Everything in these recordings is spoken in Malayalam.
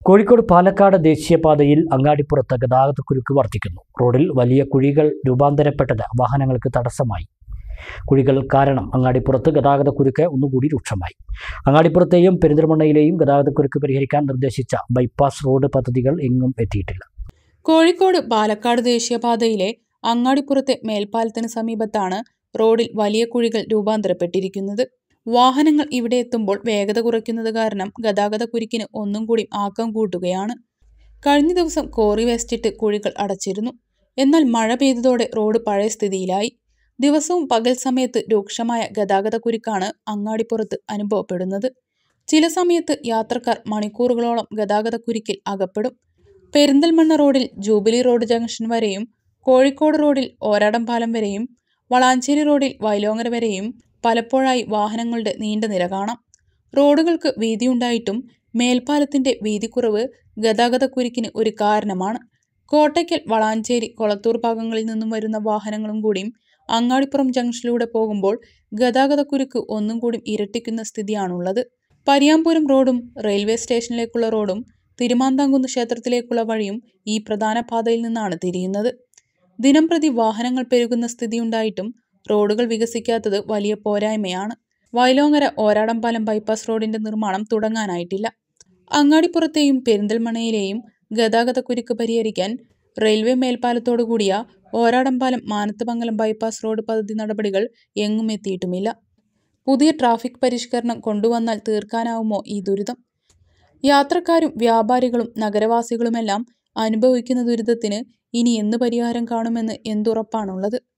കോഴിക്കോട് പാലക്കാട് ദേശീയപാതയിൽ അങ്ങാടിപ്പുറത്ത് ഗതാഗതക്കുരുക്ക് വർദ്ധിക്കുന്നു. റോഡിൽ വലിയ കുഴികൾ രൂപാന്തരപ്പെട്ടത് വാഹനങ്ങൾക്ക് തടസ്സമായി. കുഴികൾ കാരണം അങ്ങാടിപ്പുറത്ത് ഗതാഗതക്കുരുക്ക് ഒന്നുകൂടി രൂക്ഷമായി. അങ്ങാടിപ്പുറത്തെയും പെരിന്തൽമണ്ണയിലെയും ഗതാഗതക്കുരുക്ക് പരിഹരിക്കാൻ നിർദ്ദേശിച്ച ബൈപ്പാസ് റോഡ് പദ്ധതികൾ എങ്ങും എത്തിയിട്ടില്ല. കോഴിക്കോട് പാലക്കാട് ദേശീയപാതയിലെ അങ്ങാടിപ്പുറത്തെ മേൽപ്പാലത്തിന് സമീപത്താണ് റോഡിൽ വലിയ കുഴികൾ രൂപാന്തരപ്പെട്ടിരിക്കുന്നത്. വാഹനങ്ങൾ ഇവിടെ എത്തുമ്പോൾ വേഗത കുറയ്ക്കുന്നത് കാരണം ഗതാഗതക്കുരുക്കിന് ഒന്നും കൂടി ആക്കം കൂട്ടുകയാണ്. കഴിഞ്ഞ ദിവസം കോറി വേസ്റ്റിട്ട് കുഴികൾ അടച്ചിരുന്നു. എന്നാൽ മഴ പെയ്തതോടെ റോഡ് പഴയ സ്ഥിതിയിലായി. ദിവസവും പകൽ സമയത്ത് രൂക്ഷമായ ഗതാഗതക്കുരുക്കാണ് അങ്ങാടിപ്പുറത്ത് അനുഭവപ്പെടുന്നത്. ചില സമയത്ത് യാത്രക്കാർ മണിക്കൂറുകളോളം ഗതാഗതക്കുരുക്കിൽ അകപ്പെടും. പെരിന്തൽമണ്ണ റോഡിൽ ജൂബിലി റോഡ് ജംഗ്ഷൻ വരെയും, കോഴിക്കോട് റോഡിൽ ഓരാടം പാലം വരെയും, വളാഞ്ചേരി റോഡിൽ വൈലോങ്ങര വരെയും പലപ്പോഴായി വാഹനങ്ങളുടെ നീണ്ട നിര കാണാം. റോഡുകൾക്ക് വീതിയുണ്ടായിട്ടും മേൽപ്പാലത്തിന്റെ വീതിക്കുറവ് ഗതാഗതക്കുരുക്കിന് ഒരു കാരണമാണ്. കോട്ടയ്ക്കൽ, വളാഞ്ചേരി, കൊളത്തൂർ ഭാഗങ്ങളിൽ നിന്നും വരുന്ന വാഹനങ്ങളും കൂടിയും അങ്ങാടിപ്പുറം ജംഗ്ഷനിലൂടെ പോകുമ്പോൾ ഗതാഗതക്കുരുക്ക് ഒന്നും കൂടി ഇരട്ടിക്കുന്ന സ്ഥിതിയാണുള്ളത്. പരിയാമ്പുരം റോഡും റെയിൽവേ സ്റ്റേഷനിലേക്കുള്ള റോഡും തിരുമാന്താംകുന്ന് ക്ഷേത്രത്തിലേക്കുള്ള വഴിയും ഈ പ്രധാന പാതയിൽ നിന്നാണ് തിരിയുന്നത്. ദിനംപ്രതി വാഹനങ്ങൾ പെരുകുന്ന സ്ഥിതിയുണ്ടായിട്ടും റോഡുകൾ വികസിക്കാത്തത് വലിയ പോരായ്മയാണ്. വൈലോങ്ങര ഓരാടംപാലം ബൈപ്പാസ് റോഡിന്റെ നിർമ്മാണം തുടങ്ങാനായിട്ടില്ല. അങ്ങാടിപ്പുറത്തെയും പെരിന്തൽമണ്ണയിലെയും ഗതാഗതക്കുരുക്ക് പരിഹരിക്കാൻ റെയിൽവേ മേൽപ്പാലത്തോടുകൂടിയ ഓരാടംപാലം മാനത്തുമംഗലം ബൈപ്പാസ് റോഡ് പദ്ധതി നടപടികൾ എങ്ങും എത്തിയിട്ടുമില്ല. പുതിയ ട്രാഫിക് പരിഷ്കരണം കൊണ്ടുവന്നാൽ തീർക്കാനാവുമോ ഈ ദുരിതം? യാത്രക്കാരും വ്യാപാരികളും നഗരവാസികളുമെല്ലാം അനുഭവിക്കുന്ന ദുരിതത്തിന് ഇനി എന്ന് പരിഹാരം കാണുമെന്ന് എന്തുറപ്പാണുള്ളത്?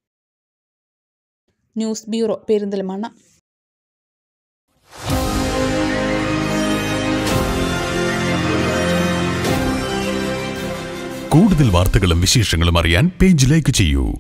News bureau, Perinthalmanna. കൂടുതൽ വാർത്തകളും വിശേഷങ്ങളും അറിയാൻ പേജ് ലൈക്ക് ചെയ്യൂ.